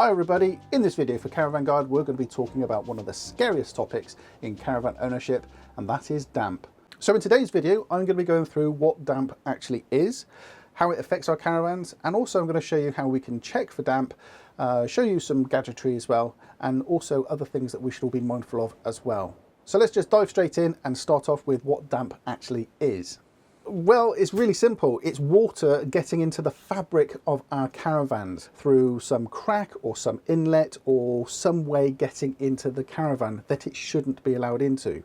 Hi everybody, in this video for Caravan Guide we're going to be talking about one of the scariest topics in caravan ownership, and that is damp. So in today's video I'm going to be going through what damp actually is, how it affects our caravans, and also I'm going to show you how we can check for damp, show you some gadgetry as well, and also other things that we should all be mindful of as well. So let's just dive straight in and start off with what damp actually is. Well, it's really simple. It's water getting into the fabric of our caravans through some crack or some inlet or some way getting into the caravan that it shouldn't be allowed into.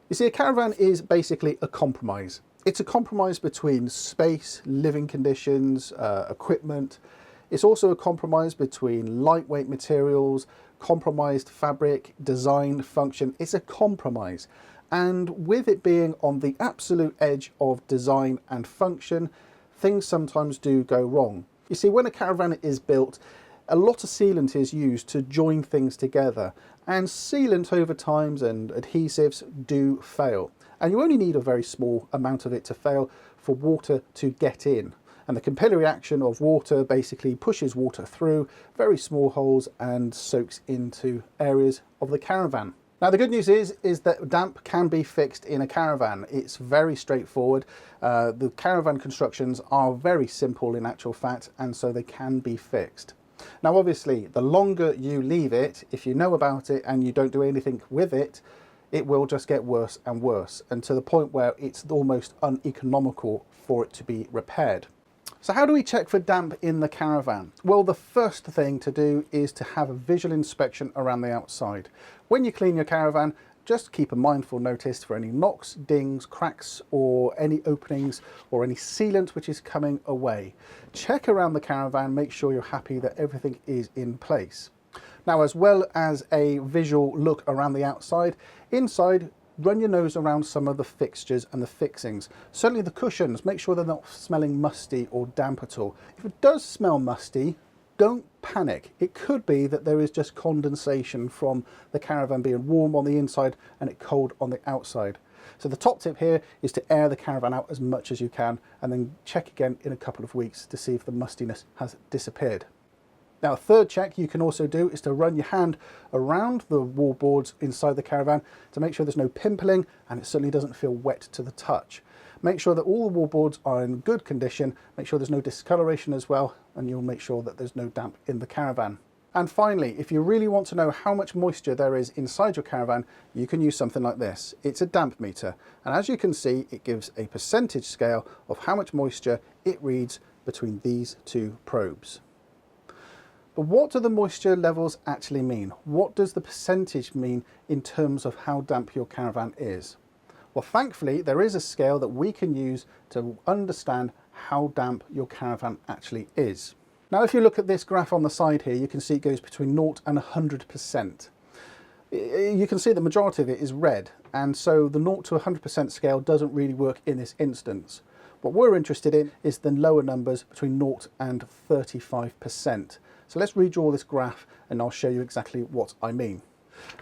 You see, a caravan is basically a compromise. It's a compromise between space, living conditions, equipment. It's also a compromise between lightweight materials, compromised fabric, design, function. It's a compromise. And with it being on the absolute edge of design and function, things sometimes do go wrong. You see, when a caravan is built, a lot of sealant is used to join things together, and sealant over times and adhesives do fail. And you only need a very small amount of it to fail for water to get in. And the capillary action of water basically pushes water through very small holes and soaks into areas of the caravan. Now the good news is that damp can be fixed in a caravan. It's very straightforward. The caravan constructions are very simple in actual fact, and so they can be fixed. Now obviously the longer you leave it, if you know about it and you don't do anything with it, it will just get worse and worse, and to the point where it's almost uneconomical for it to be repaired. So how do we check for damp in the caravan? Well, the first thing to do is to have a visual inspection around the outside. When you clean your caravan, just keep a mindful notice for any knocks, dings, cracks, or any openings or any sealant which is coming away. Check around the caravan, make sure you're happy that everything is in place. Now, as well as a visual look around the outside, inside, run your nose around some of the fixtures and the fixings. Certainly the cushions, make sure they're not smelling musty or damp at all. If it does smell musty, don't panic. It could be that there is just condensation from the caravan being warm on the inside and it cold on the outside. So the top tip here is to air the caravan out as much as you can, and then check again in a couple of weeks to see if the mustiness has disappeared. Now, a third check you can also do is to run your hand around the wallboards inside the caravan to make sure there's no pimpling and it certainly doesn't feel wet to the touch. Make sure that all the wallboards are in good condition, make sure there's no discoloration as well, and you'll make sure that there's no damp in the caravan. And finally, if you really want to know how much moisture there is inside your caravan, you can use something like this. It's a damp meter, and as you can see, it gives a percentage scale of how much moisture it reads between these two probes. But what do the moisture levels actually mean? What does the percentage mean in terms of how damp your caravan is? Well, thankfully, there is a scale that we can use to understand how damp your caravan actually is. Now, if you look at this graph on the side here, you can see it goes between 0 and 100%. You can see the majority of it is red, and so the 0 to 100% scale doesn't really work in this instance. What we're interested in is the lower numbers between 0 and 35%. So let's redraw this graph and I'll show you exactly what I mean.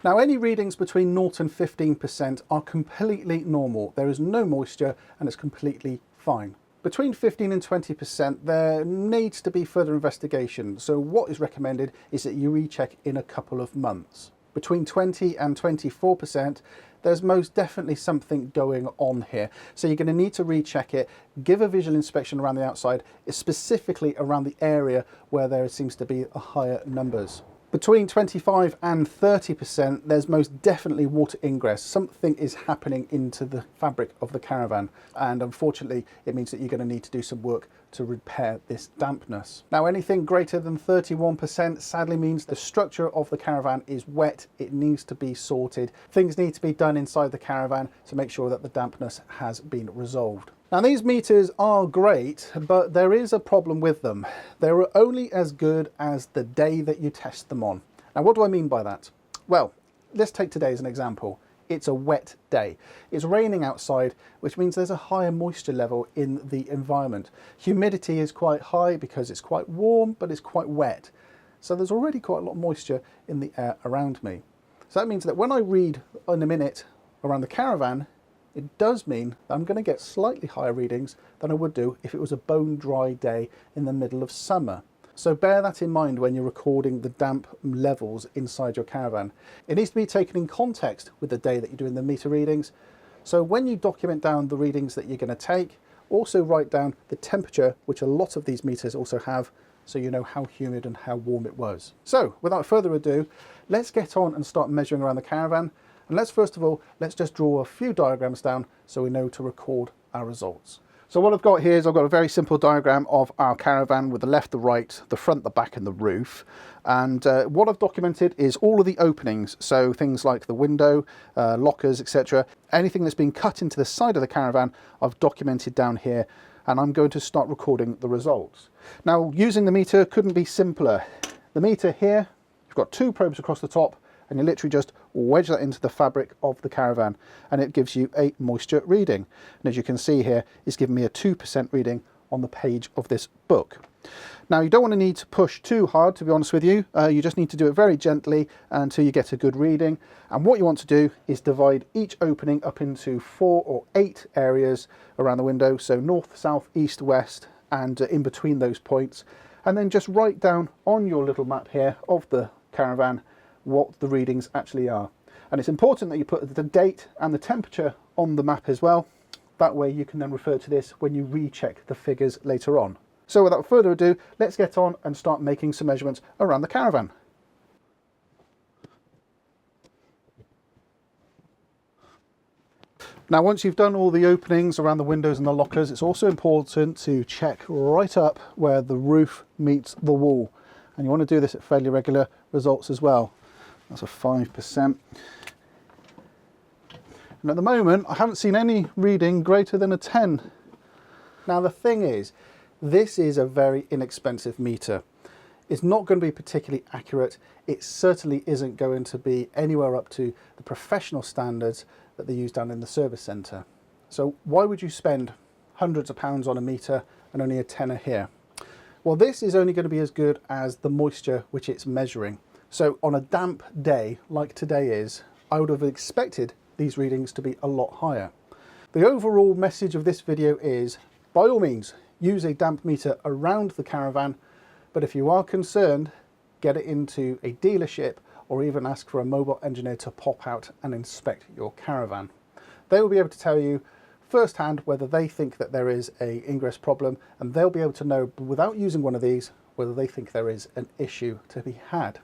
Now, any readings between 0 and 15% are completely normal. There is no moisture and it's completely fine. Between 15 and 20%, there needs to be further investigation. So what is recommended is that you recheck in a couple of months. Between 20 and 24%, there's most definitely something going on here. So you're going to need to recheck it, give a visual inspection around the outside, specifically around the area where there seems to be a higher numbers. Between 25 and 30%, there's most definitely water ingress. Something is happening into the fabric of the caravan, and unfortunately it means that you're going to need to do some work to repair this dampness. Now, anything greater than 31% sadly means the structure of the caravan is wet. It needs to be sorted. Things need to be done inside the caravan to make sure that the dampness has been resolved. Now, these meters are great, but there is a problem with them. They're only as good as the day that you test them on. Now, what do I mean by that? Well, let's take today as an example. It's a wet day. It's raining outside, which means there's a higher moisture level in the environment. Humidity is quite high because it's quite warm, but it's quite wet. So there's already quite a lot of moisture in the air around me. So that means that when I read in a minute around the caravan, it does mean that I'm going to get slightly higher readings than I would do if it was a bone dry day in the middle of summer. So bear that in mind when you're recording the damp levels inside your caravan. It needs to be taken in context with the day that you're doing the meter readings. So when you document down the readings that you're going to take, also write down the temperature, which a lot of these meters also have, so you know how humid and how warm it was. So without further ado, let's get on and start measuring around the caravan. And let's first of all, let's just draw a few diagrams down so we know to record our results. So what I've got here is I've got a very simple diagram of our caravan with the left, the right, the front, the back and the roof. And what I've documented is all of the openings. So things like the window, lockers, etc. Anything that's been cut into the side of the caravan, I've documented down here. And I'm going to start recording the results. Now, using the meter couldn't be simpler. The meter here, you've got two probes across the top, and you literally just wedge that into the fabric of the caravan, and it gives you a moisture reading. And as you can see here, it's giving me a 2% reading on the page of this book. Now, you don't want to need to push too hard, to be honest with you. You just need to do it very gently until you get a good reading. And what you want to do is divide each opening up into 4 or 8 areas around the window. So north, south, east, west, and in between those points. And then just write down on your little map here of the caravan what the readings actually are. And it's important that you put the date and the temperature on the map as well. That way you can then refer to this when you recheck the figures later on. So without further ado, let's get on and start making some measurements around the caravan. Now, once you've done all the openings around the windows and the lockers, it's also important to check right up where the roof meets the wall. And you want to do this at fairly regular results as well. That's a 5%. And at the moment, I haven't seen any reading greater than a 10. Now, the thing is, this is a very inexpensive meter. It's not going to be particularly accurate. It certainly isn't going to be anywhere up to the professional standards that they use down in the service centre. So why would you spend hundreds of pounds on a meter and only a tenner here? Well, this is only going to be as good as the moisture which it's measuring. So on a damp day like today is, I would have expected these readings to be a lot higher. The overall message of this video is, by all means, use a damp meter around the caravan, but if you are concerned, get it into a dealership or even ask for a mobile engineer to pop out and inspect your caravan. They will be able to tell you firsthand whether they think that there is an ingress problem, and they'll be able to know without using one of these whether they think there is an issue to be had.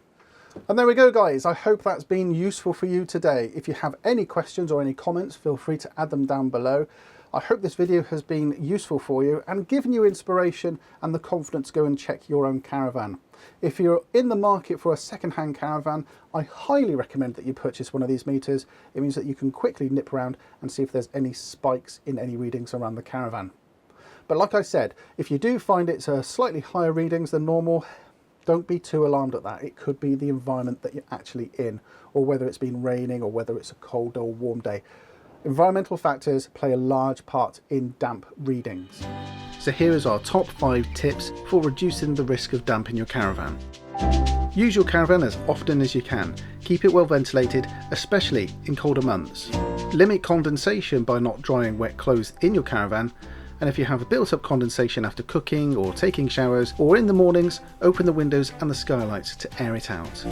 And there we go, guys. I hope that's been useful for you today. If you have any questions or any comments, feel free to add them down below. I hope this video has been useful for you and given you inspiration and the confidence to go and check your own caravan. If you're in the market for a second-hand caravan, I highly recommend that you purchase one of these meters. It means that you can quickly nip around and see if there's any spikes in any readings around the caravan. But like I said, if you do find it's slightly higher readings than normal, don't be too alarmed at that. It could be the environment that you're actually in, or whether it's been raining, or whether it's a cold or warm day. Environmental factors play a large part in damp readings. So here is our top 5 tips for reducing the risk of damp in your caravan. Use your caravan as often as you can. Keep it well ventilated, especially in colder months. Limit condensation by not drying wet clothes in your caravan. And if you have built up condensation after cooking or taking showers or in the mornings, open the windows and the skylights to air it out.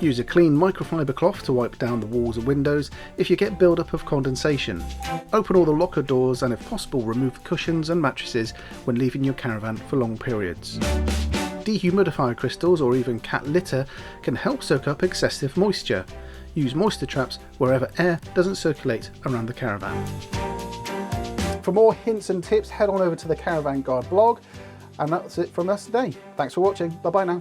Use a clean microfiber cloth to wipe down the walls and windows if you get build-up of condensation. Open all the locker doors and if possible remove cushions and mattresses when leaving your caravan for long periods. Dehumidifier crystals or even cat litter can help soak up excessive moisture. Use moisture traps wherever air doesn't circulate around the caravan. For more hints and tips, head on over to the Caravan Guard blog. And that's it from us today. Thanks for watching. Bye bye now.